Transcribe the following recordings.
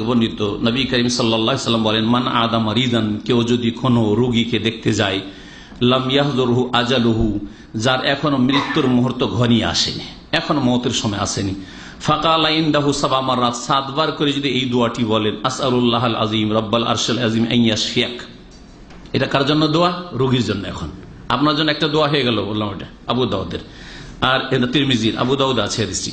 বর্ণিত নবী করিম সাল্লাল্লাহু আলাইহি সাল্লাম বলেন, মান আদা মারিদান, কেউ যদি কোনো রোগীকে দেখতে যায়, লাম ইয়াহদুরহু আজালুহু, যার এখনো মৃত্যুর মুহূর্ত ঘনিয়ে আসেনি, এখনো মওতের সময় আসেনি, ফাকালা ইনদাহু সাবা মাররাত, 7 বার করে যদি এই দোয়াটি বলেন, আসআলুল্লাহাল আযীম রাব্বাল আরশিল আযীম আন ইয়াশফিয়াক। এটা কার জন্য দোয়া? রোগীর জন্য। এখন আপনার জন্য একটা দোয়া হয়ে গেল, বললাম এটা আবু দাউদের, আর এটা তিরমিজির, আবু দাউদ আছে হাদিসটি।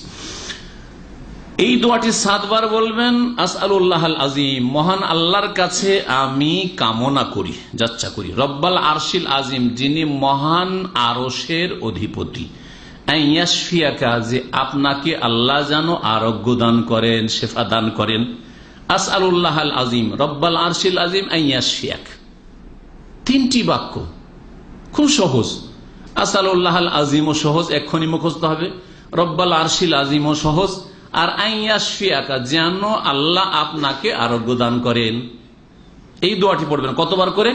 এই দোয়াটি 7 বার বলবেন, আসআলুল্লাহাল আযীম, মহান আল্লাহর কাছে আমি কামনা করি, যাচ্ছা করি, রব্বাল আরশিল আযীম, যিনি মহান আরশের অধিপতি, আন ইয়াশফিয়াকা, যে আপনাকে আল্লাহ যেন আরোগ্য দান করেন, শেফা দান করেন। আসআলুল্লাহাল আযীম রব্বাল আরশিল আযীম আন ইয়াশফিয়াক, 3টি বাক্য, খুব সহজ। আসআলুল্লাহাল আযীমও সহজ, এক্ষুনি মুখস্থ হবে, রব্বাল আরশিল আযীমও সহজ, আর আন ইয়াশফিয়াকা, যেন আল্লাহ আপনাকে আরোগ্য দান করেন। এই দোয়াটি পড়বেন কতবার করে?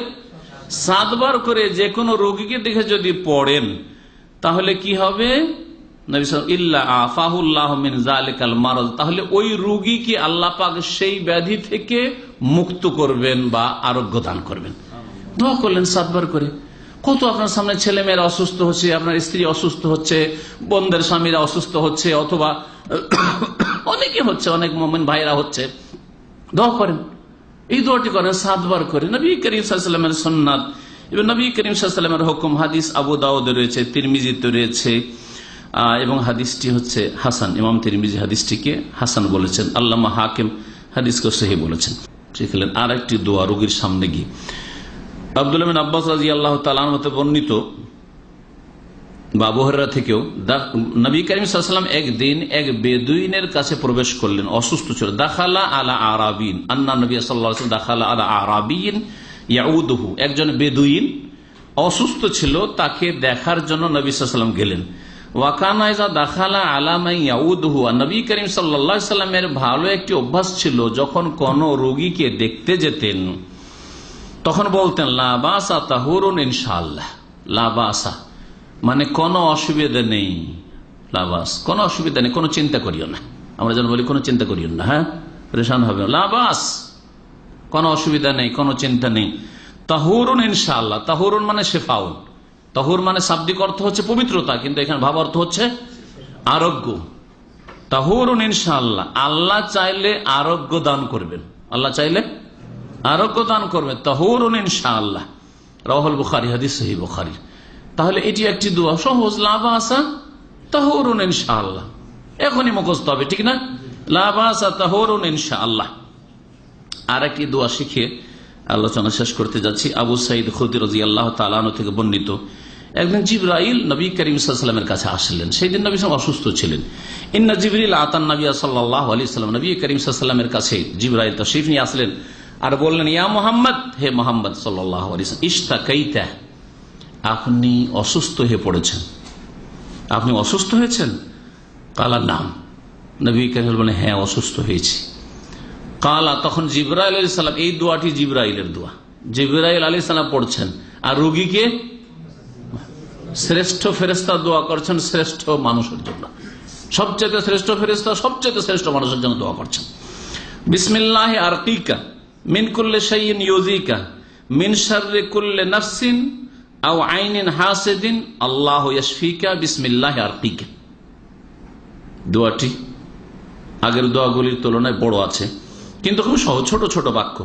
7 বার করে। যে কোনো রোগীকে দেখে যদি পড়েন তাহলে কি হবে? নবী সাল্লাল্লাহু আলাইহি ওয়াসাল্লাম ইল্লা আফাহুল্লাহু মিন যালিকাল মারাদ, তাহলে ওই রোগীকে আল্লাহ পাক সেই ব্যাধি থেকে মুক্ত করবেন বা আরোগ্য দান করবেন। দোয়া করলেন 7 বার করে। কত আপনার সামনে ছেলে মেয়েরা অসুস্থ হচ্ছে, আপনার স্ত্রী অসুস্থ হচ্ছে, বোনদের স্বামীরা অসুস্থ হচ্ছে, অথবা অনেকে হচ্ছে, অনেক মুমিন ভাইরা হচ্ছে, দোয়া করেন, এই দোয়াটি করেন 7 বার করে। নবী করিম সাল্লাল্লাহু আলাইহি ওয়াসাল্লামের সুন্নাত এবং নবী করিম সাল্লাল্লাহু আলাইহি ওয়াসাল্লামের হুকুম, হাদিস আবু দাউদে রয়েছে, তিরমিজিতে রয়েছে, এবং হাদিসটি হচ্ছে হাসান। ইমাম তিরমিজি হাদিসটিকে হাসান বলেছেন, আল্লামা হাকিম হাদিসকে সহিহ বলেছেন। শিখলেন আর একটি দোয়া রোগীর সামনে গিয়ে। আব্দুল্লাহ বিন আব্বাস রাদিয়াল্লাহু তাআলা আনহু হতে বর্ণিত বা আবু হুরায়রা থেকেও, নবী করিম সাল্লাল্লাহু আলাইহি ওয়াসাল্লাম একদিন এক বেদুইনের কাছে প্রবেশ করলেন, অসুস্থ ছিল। দাখালা আলা আরাবিন, আন্না নবী সাল্লাল্লাহু আলাইহি ওয়াসাল্লাম দাখালা আলা আরাবিন ইয়াউদুহু, একজন বেদুইন অসুস্থ ছিল, তাকে দেখার জন্য নবী সাল্লাল্লাহু আলাইহি ওয়াসাল্লাম গেলেন। ওয়াকানা ইযা দাখালা আলা মান ইয়াউদুহু, নবী করিম সাল্লাল্লাহু আলাইহি ওয়াসাল্লামের ভালো একটি অভ্যাস ছিল, যখন কোন রোগীকে দেখতে যেতেন তখন বলতেন লা বাসা তাহুরুন ইনশাআল্লাহ। লা বাসা মানে কোনো অসুবিধা নেই, লাবাস কোনো অসুবিধা নেই, কোনো চিন্তা করিও না। আমরা যেন বলি কোনো চিন্তা করিও না, হ্যাঁ পরেশান হবে, লাবাস কোনো অসুবিধা নেই, কোনো চিন্তা নেই। তাহুরুন ইনশাআল্লাহ, তাহুরুন মানে শেফাউন, তাহুর মানে শাব্দিক অর্থ হচ্ছে পবিত্রতা, কিন্তু এখানে ভাব অর্থ হচ্ছে আরোগ্য। তাহুরুন ইনশাআল্লাহ, আল্লাহ চাইলে আরোগ্য দান করবেন, আল্লাহ চাইলে আরোগ্য দান করবেন। তাহুরুন ইনশাআল্লাহ, রাওয়াহুল বুখারী, হাদিস সহিহ বুখারী। তাহলে এটি একটি দোয়া, সহজ, লা বাসা তাহুরুন ইনশাআল্লাহ, এখনই মুখস্থ হবে, ঠিক না? লা বাসা তাহুরুন ইনশাআল্লাহ। আর একটি দোয়া শিখে আলোচনা শেষ করতে যাচ্ছি। আবু সাঈদ খুদরী রাদিয়াল্লাহু তাআলা আনহু থেকে বর্ণিত, একদিন জিবরাইল নবী করিম সাল্লাল্লাহু আলাইহি ওয়াসাল্লামের কাছে আসলেন। সেই দিন নবী সাল্লাল্লাহু আলাইহি ওয়াসাল্লাম অসুস্থ ছিলেন। ইন্না জিবরিল আতান নবী সাল্লাল্লাহু আলাইহি ওয়াসাল্লাম, নবী করিম সাল্লাল্লাহু আলাইহি ওয়াসাল্লামের কাছে জিবরাইল তাশরীফ নিয়ে আসলেন আর বললেন, ইয়া মুহাম্মদ, হে মুহাম্মদ সাল্লাল্লাহু আলাইহি ওয়াসাল্লাম, ইশতাকাইতা, আপনি অসুস্থ হয়ে পড়েছেন, আপনি অসুস্থ হয়েছেন? কালা নাম, নবী করিম বলেন, হ্যাঁ অসুস্থ হয়েছি। কালা, তখন জিবরাইল আলাইহিস সালাম, এই দোয়াটি জিবরাইলের দোয়া, জিবরাইল আলাইহিস সালাম পড়ছেন, আর রোগীকে শ্রেষ্ঠ ফেরেশতা দোয়া করছেন, শ্রেষ্ঠ মানুষের জন্য, সবচেয়ে শ্রেষ্ঠ ফেরেশতা, সবচেয়ে শ্রেষ্ঠ মানুষের জন্য দোয়া করছেন। বিসমিল্লাহি আরকিকা মিন কুল্লি শাইইন ইউযিকা মিন শাররি কুল্লি নাফসিন আও আইনিন হাসিদিন আল্লাহু ইয়াশফিকা বিসমিল্লাহি আরকিকা। দোয়াটি আগের দোয়াগুলির তুলনায় বড় আছে, কিন্তু খুব সহজ, ছোট ছোট বাক্য।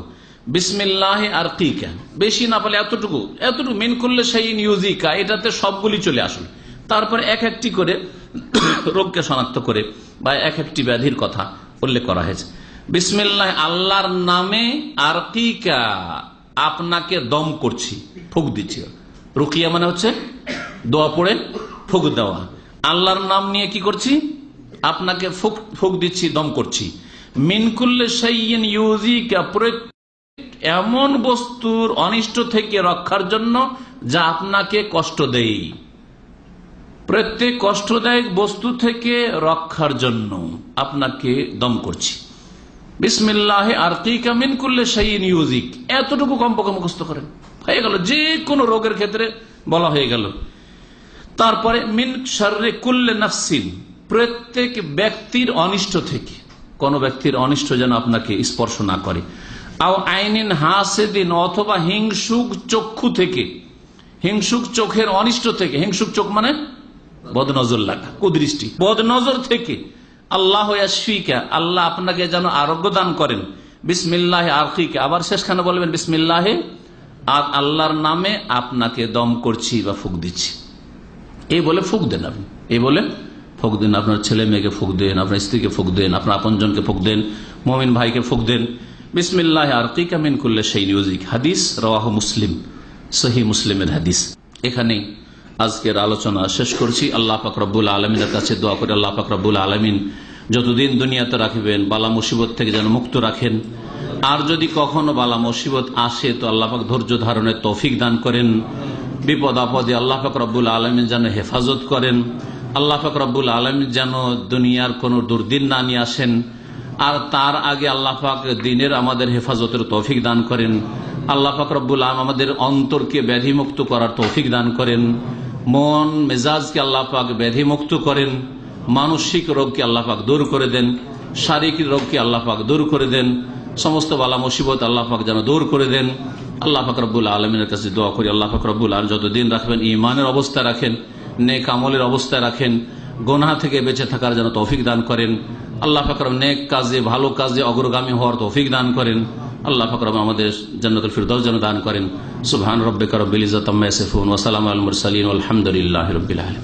বিসমিল্লাহি আরকিকা, বেশি না বলে এতটুকু, এতটুকু, মিন কুল্লি শাইইন ইউযিকা, এটাতে সবগুলি চলে আসুন। তারপর এক একটি করে রোগকে শনাক্ত করে বা এক একটি ব্যাধির কথা উল্লেখ করা হয়েছে। বিসমিল্লাহ, আল্লাহর নামে, আরকিকা, আপনাকে দম করছি, ফুঁক দিচ্ছি। রুকিয়া মানে হচ্ছে দোয়া পড়ে ফুঁক দেওয়া। আল্লাহর নাম নিয়ে কি করছি? আপনাকে ফুঁক দিচ্ছি, দম করছি। মিন কুল্লি শাইইন ইউযিকা, এমন বস্তুর অনিষ্ট থেকে রক্ষার জন্য যা আপনাকে কষ্ট দেয়, প্রত্যেক কষ্টদায়ক বস্তু থেকে রক্ষার জন্য আপনাকে দম করছি। বিসমিল্লাহি আরকিকা মিন কুল্লি শাইইন ইউযিক, এতটুকু কমপক্ষে মুখস্থ করেন, হয়ে গেল, যে কোনো রোগের ক্ষেত্রে বলা হয়ে গেল। তারপরে মিন শাররি কুল্লি নাফসিন, প্রত্যেক ব্যক্তির অনিষ্ট থেকে, কোন ব্যক্তির অনিষ্ট যেন আপনাকে স্পর্শ না করে। আও আইনিন হাসেদিন, অথবা হিংসুক চক্ষু থেকে, হিংসুক চোখের অনিষ্ট থেকে। হিংসুক চোখ মানে বদনজর লাগা, কুদৃষ্টি, বদনজর থেকে। আল্লাহ ইয়াশফিকা, আল্লাহ আপনাকে যেন আরোগ্য দান করেন। বিসমিল্লাহ আরকিকা, আবার শেষখানে বলবেন বিসমিল্লাহে, আর আল্লাহর নামে আপনাকে দম করছি বা ফুক দিচ্ছি। এই বলে ফুক দেন আপনি, এই বলে ফুক দেন। আপনার ছেলে মেয়েকে ফুক দেন, আপনার স্ত্রীকে ফুক দেন, আপনার আপনজনকে ফুক দেন, মুমিন ভাইকে ফুক দেন। বিসমিল্লাহ আরকিকা মিন কুল্লি শাইইন ইউযিক। হাদিস রাওয়াহু মুসলিম, সহিহ মুসলিমের হাদিস। এখানে আজকের আলোচনা শেষ করছি। আল্লাহ পাক রব্বুল আলামিনের কাছে দোয়া করে আল্লাহ পাক রব্বুল আলামিন যতদিন দুনিয়াতে রাখবেন বালা মুসিবত থেকে যেন মুক্ত রাখেন। আর যদি কখনো বালা মুসিবত আসে তো আল্লাহ পাক ধৈর্য ধারণের তৌফিক দান করেন। বিপদ আপদে আল্লাহ পাক রব্বুল আলামিন যেন হেফাজত করেন। আল্লাহ পাক রব্বুল আলামিন যেন দুনিয়ার কোনো দুর্দিন না নিয়ে আসেন। আর তার আগে আল্লাহ পাক দিনের আমাদের হেফাজতের তৌফিক দান করেন। আল্লাহ পাক রব্বুল আলামিন আমাদের অন্তরকে ব্যাধিমুক্ত করার তৌফিক দান করেন। মন মেজাজকে আল্লাহ পাক ব্যাধিমুক্ত করেন। মানসিক রোগকে আল্লাহ পাক দূর করে দেন। শারীরিক রোগকে আল্লাহ পাক দূর করে দেন। সমস্ত বালা মুসিবত আল্লাহ পাক যেন দূর করে দেন। আল্লাহ পাক রব্বুল আলামিনের কাছে দোয়া করি আল্লাহ পাক রব্বুল আলামিন যতদিন রাখবেন ঈমানের অবস্থা রাখেন, নেক আমলের অবস্থা রাখেন, গুনাহ থেকে বেঁচে থাকার যেন তৌফিক দান করেন। আল্লাহ পাক রব্বুল নেক কাজে, ভালো কাজে অগ্রগামী হওয়ার তৌফিক দান করেন। আল্লাহ পাক রব্বুল আমাদের জান্নাতুল ফিরদাউস যেন দান করেন। সুবহান রাব্বিকা রাব্বিল ইজ্জাতি আম্মা ইয়াসিফুন ওয়া সালামুন আলাল মুরসালিন ওয়াল হামদুলিল্লাহি রাব্বিল আলামিন।